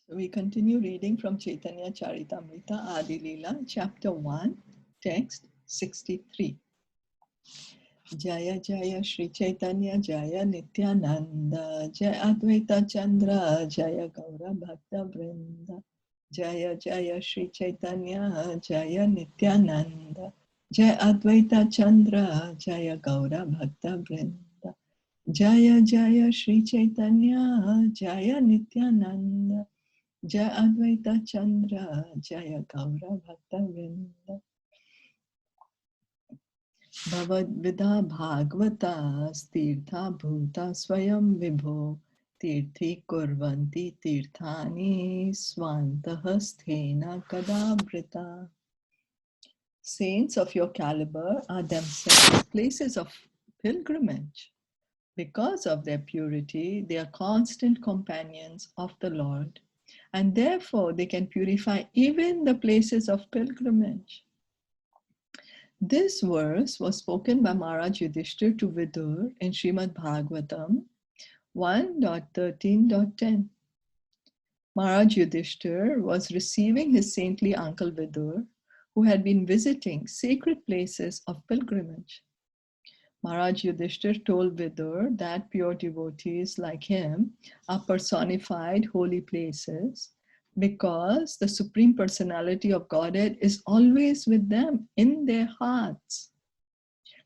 We continue reading from Caitanya Caritamrita, Adi-Lila, chapter 1, text 63. Jaya Jaya Shri Chaitanya Jaya Nityananda Jaya Advaita Chandra Jaya Gaura Bhakta Vrinda Jaya Jaya Shri Chaitanya Jaya Nityananda Jaya Advaita Chandra Jaya Gaura Bhakta Vrinda Jaya Jaya Shri Chaitanya Jaya Nityananda Jaya Advaita Chandra Jaya Gaura Bhakta Vrinda Bhavadvidha Bhagavata Tirtha Bhuta Swayam Vibho Tirthi Kurvanti Tirthani Swantahasthena Kadabrita. Saints of your caliber are themselves places of pilgrimage. Because of their purity, they are constant companions of the Lord, and therefore they can purify even the places of pilgrimage. This verse was spoken by Maharaj Yudhishthir to Vidur in Srimad Bhagavatam 1.13.10. Maharaj Yudhishthir was receiving his saintly uncle Vidur, who had been visiting sacred places of pilgrimage. Maharaj Yudhishthir told Vidur that pure devotees like him are personified holy places because the Supreme Personality of Godhead is always with them in their hearts.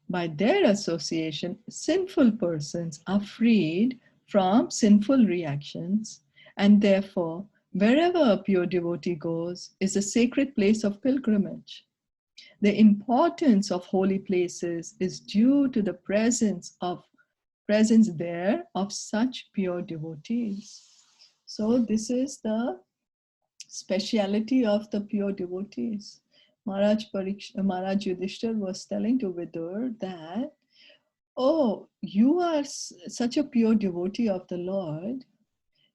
By their association, sinful persons are freed from sinful reactions, and therefore, wherever a pure devotee goes is a sacred place of pilgrimage. The importance of holy places is due to the presence there of such pure devotees. So this is the speciality of the pure devotees. Maharaj Yudhishthir was telling to Vidur that, oh, you are such a pure devotee of the Lord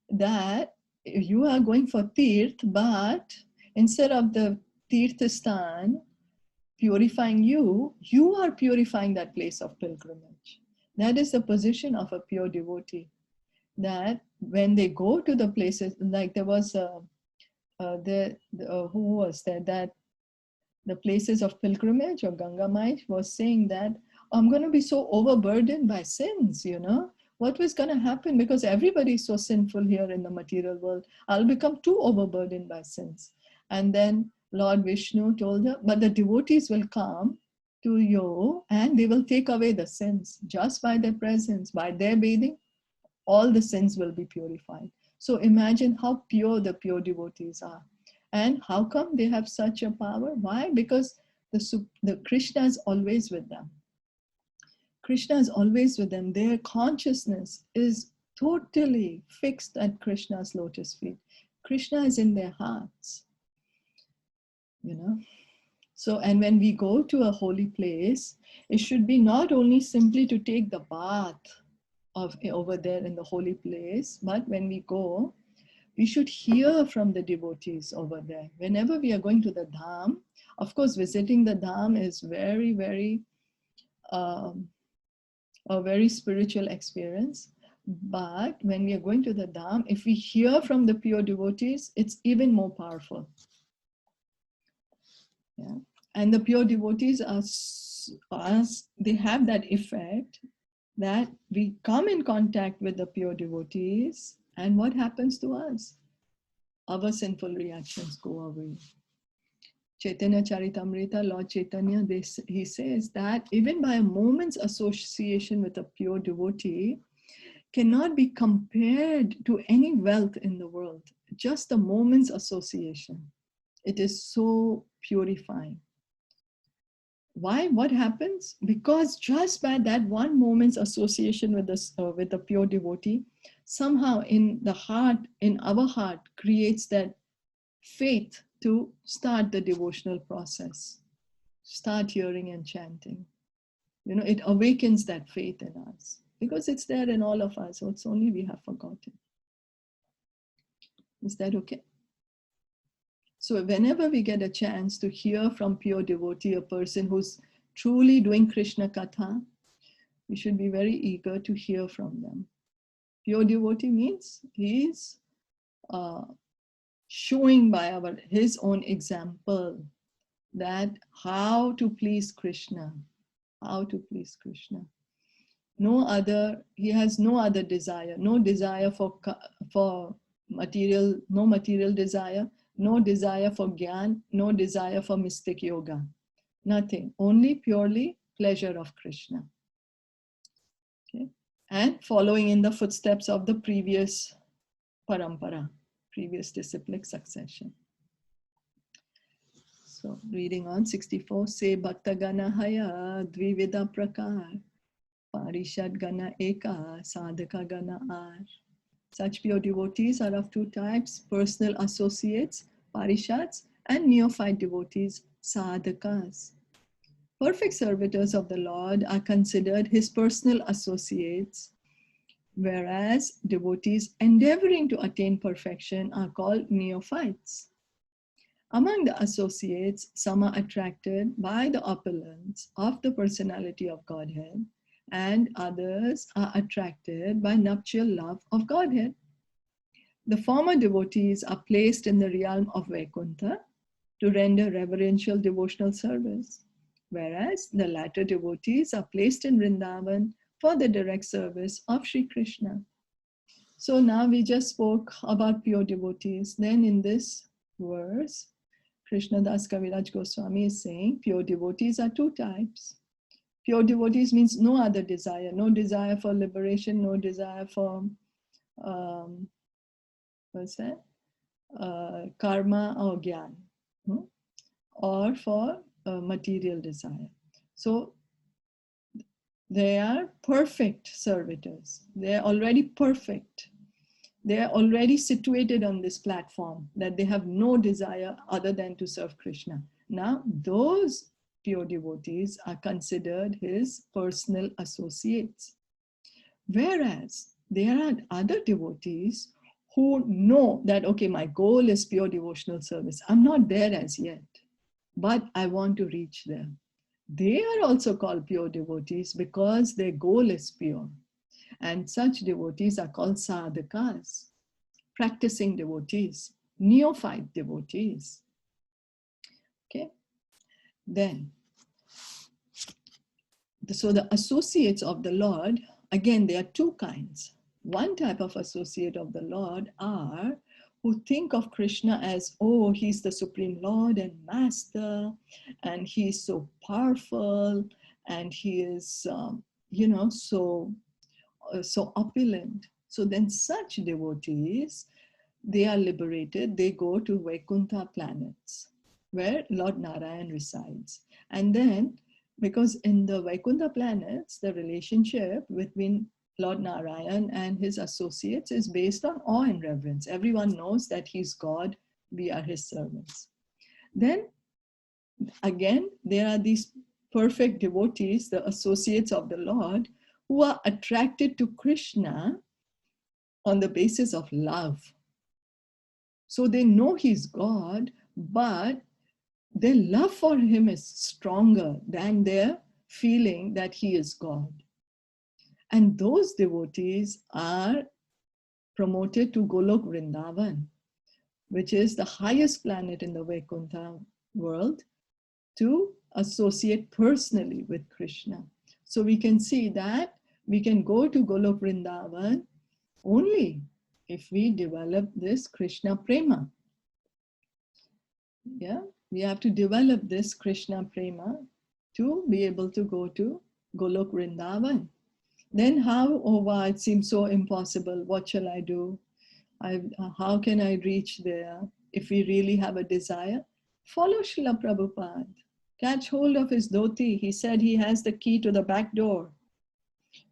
that you are going for tirth, but instead of the tirthastan purifying you, you are purifying that place of pilgrimage. That is the position of a pure devotee. That when they go to the places, like there was who was there, that the places of pilgrimage, or Ganga Mai was saying that, I'm going to be so overburdened by sins, what was going to happen, because everybody is so sinful here in the material world. I'll become too overburdened by sins. And then Lord Vishnu told her, but the devotees will come to you and they will take away the sins just by their presence, by their bathing. All the sins will be purified. So imagine how pure the pure devotees are. And how come they have such a power? Why? Because the Krishna is always with them. Krishna is always with them. Their consciousness is totally fixed at Krishna's lotus feet. Krishna is in their hearts. So, and when we go to a holy place, it should be not only simply to take the bath over there in the holy place, but when we go, we should hear from the devotees over there. Whenever we are going to the dham, of course, visiting the dham is very, very, a very spiritual experience. But when we are going to the dham, if we hear from the pure devotees, it's even more powerful. Yeah. And the pure devotees they have that effect that we come in contact with the pure devotees, and what happens to us? Our sinful reactions go away. Caitanya Caritamrita, Lord Chaitanya, he says that even by a moment's association with a pure devotee cannot be compared to any wealth in the world. Just a moment's association. It is so purifying. Why? What happens? Because just by that one moment's association with a pure devotee, somehow in our heart, creates that faith to start the devotional process, start hearing and chanting. It awakens that faith in us because it's there in all of us. So it's only we have forgotten. Is that okay? So whenever we get a chance to hear from pure devotee, a person who's truly doing Krishna Katha, we should be very eager to hear from them. Pure devotee means he's showing by his own example that how to please Krishna, how to please Krishna. He has no other desire, no desire for material, no material desire, no desire for Gyan, no desire for mystic yoga, nothing, only purely pleasure of Krishna. Okay? And following in the footsteps of the previous parampara, previous disciplic succession. So reading on 64, Se Bhaktagana Haya Dvivida Prakar Parishad Gana Eka Sadhaka Gana Ar. Such pure devotees are of two types, personal associates, parishads, and neophyte devotees, sadhakas. Perfect servitors of the Lord are considered his personal associates, whereas devotees endeavoring to attain perfection are called neophytes. Among the associates, some are attracted by the opulence of the personality of Godhead, and others are attracted by nuptial love of Godhead. The former devotees are placed in the realm of Vaikuntha to render reverential devotional service, whereas the latter devotees are placed in Vrindavan for the direct service of Sri Krishna. So now we just spoke about pure devotees. Then in this verse, Krishnadas Kaviraj Goswami is saying pure devotees are two types. Pure devotees means no other desire, no desire for liberation, no desire for karma or gyan, or for material desire. So they are perfect servitors. They are already perfect. They are already situated on this platform that they have no desire other than to serve Krishna. Now, those pure devotees are considered his personal associates. Whereas there are other devotees who know that, okay, my goal is pure devotional service. I'm not there as yet, but I want to reach there. They are also called pure devotees because their goal is pure. And such devotees are called sadhakas, practicing devotees, neophyte devotees. Okay? Then, so the associates of the Lord, again, there are two kinds. One type of associate of the Lord are who think of Krishna as, oh, he's the Supreme Lord and Master, and he's so powerful, and he is, so opulent. So then such devotees, they are liberated. They go to Vaikuntha planets where Lord Narayan resides. And then, because in the Vaikuntha planets, the relationship between Lord Narayan and his associates is based on awe and reverence. Everyone knows that he's God, we are his servants. Then again, there are these perfect devotees, the associates of the Lord, who are attracted to Krishna on the basis of love. So they know he's God, but their love for him is stronger than their feeling that he is God. And those devotees are promoted to Golok Vrindavan, which is the highest planet in the Vaikuntha world, to associate personally with Krishna. So we can see that we can go to Golok Vrindavan only if we develop this Krishna Prema. Yeah, we have to develop this Krishna Prema to be able to go to Golok Vrindavan. Then how, oh wow, it seems so impossible. What shall I do? How can I reach there? If we really have a desire, follow Srila Prabhupada. Catch hold of his dhoti. He said he has the key to the back door.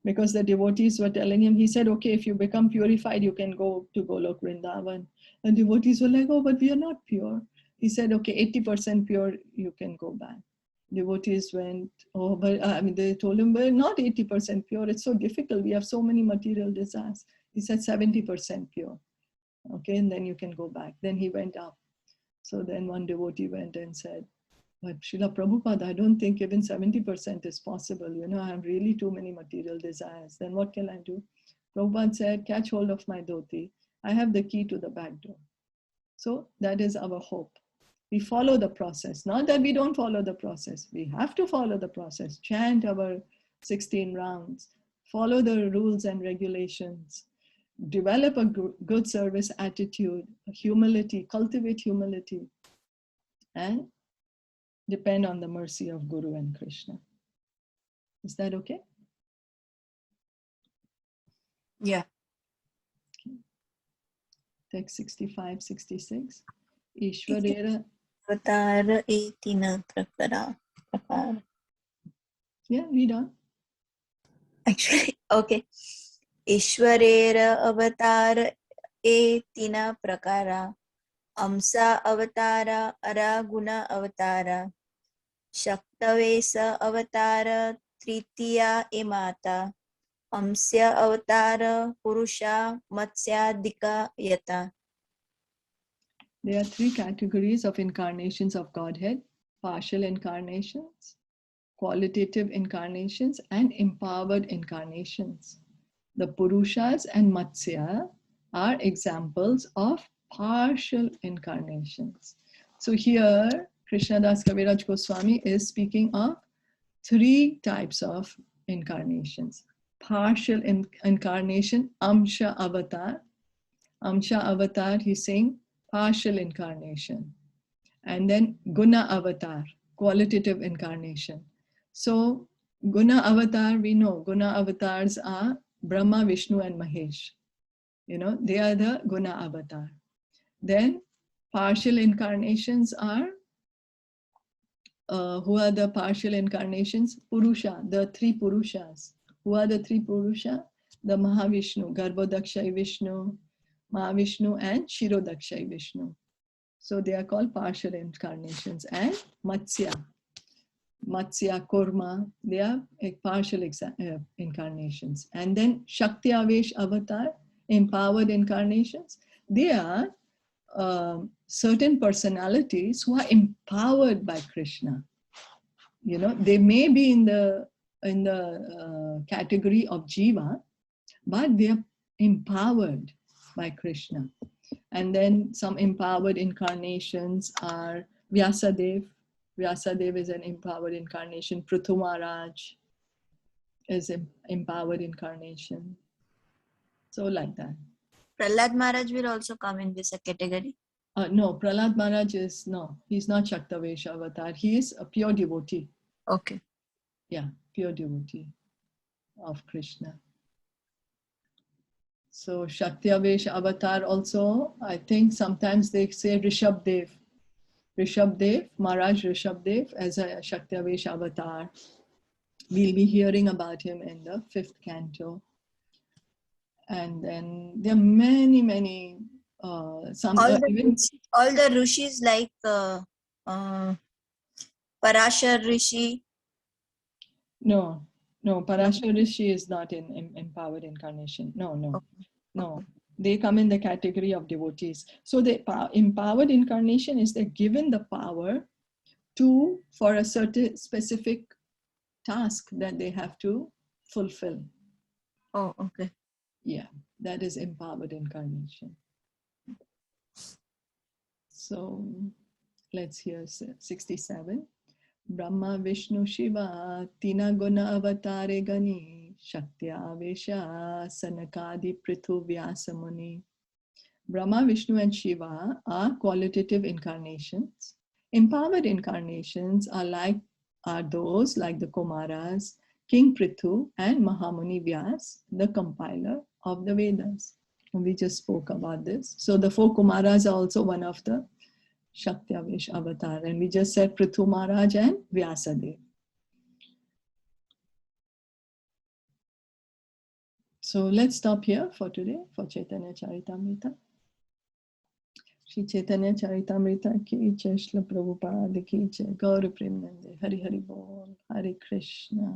Because the devotees were telling him, he said, okay, if you become purified, you can go to Golok Vrindavan. And devotees were like, oh, but we are not pure. He said, okay, 80% pure, you can go back. Devotees went, oh, but they told him, well, not 80% pure. It's so difficult. We have so many material desires. He said 70% pure. Okay, and then you can go back. Then he went up. So then one devotee went and said, but Srila Prabhupada, I don't think even 70% is possible. I have really too many material desires. Then what can I do? Prabhupada said, catch hold of my dhoti. I have the key to the back door. So that is our hope. We follow the process. Not that we don't follow the process. We have to follow the process. Chant our 16 rounds. Follow the rules and regulations. Develop a good service attitude, humility, cultivate humility, and depend on the mercy of Guru and Krishna. Is that okay? Yeah. Okay. Text 65, 66. Ishwarera. Avatar etina prakara. Yeah, read on. Actually, okay. Ishwarera avatar etina prakara. Amsa avatara araguna avatara. Shaktavesa avatara tritiya emata. Amsya avatara purusha matsyadika yata. There are three categories of incarnations of Godhead: partial incarnations, qualitative incarnations, and empowered incarnations. The Purushas and Matsya are examples of partial incarnations. So here, Krishnadas Kaviraj Goswami is speaking of three types of incarnations. Partial incarnation, Amsha Avatar. Amsha Avatar, he's saying partial incarnation. And then Guna Avatar, qualitative incarnation. So Guna Avatar, we know Guna Avatars are Brahma, Vishnu, and Mahesh. You know, they are the Guna Avatar. Then partial incarnations are, who are the partial incarnations? Purusha, the three Purushas. Who are the three Purusha? The Mahavishnu, Garbhodakshai Vishnu, Mahavishnu, and Shirodakshai Vishnu. So they are called partial incarnations. And Matsya, Kurma, they are partial incarnations. And then Shakti Avesh Avatar, empowered incarnations. They are certain personalities who are empowered by Krishna. You know, they may be in the category of Jiva, but they are empowered by Krishna. And then some empowered incarnations are Vyasadev. Vyasadev is an empowered incarnation. Prithu Maharaj is an empowered incarnation. So like that. Prahlad Maharaj will also come in this category. No, Prahlad Maharaj is, no, he's not Shaktavesha avatar. He is a pure devotee. Okay. Yeah, pure devotee of Krishna. So Shaktiavesh avatar also, I think sometimes they say Rishabdev. Rishabdev, Maharaj Rishabdev as a Shaktiavesh avatar. We'll be hearing about him in the 5th canto. And then there are many, many, some all even the rishis like Parashar Rishi. No, Parashar Rishi is not in empowered incarnation. No. They come in the category of devotees. So the empowered incarnation is they're given the power for a certain specific task that they have to fulfill. Oh, okay. Yeah, that is empowered incarnation. So let's hear 67. Brahma Vishnu Shiva Tina Guna Avatare Gani Shaktya Vesha Sanakadi Prithu Vyasamuni. Brahma, Vishnu, and Shiva are qualitative incarnations. Empowered incarnations are those like the Kumaras, King Prithu, and Mahamuni Vyas, the compiler of the Vedas. And we just spoke about this. So the 4 Kumaras are also one of the Shaktiavesh avatar, and we just said Prithu Maharaj and Vyasadev. So let's stop here for today for Caitanya Caritamrita. Shri Caitanya Caritamrita ki jai, Srila Prabhupada ki jai, Gaura Premanande, Hari Hari Bol, Hare Krishna.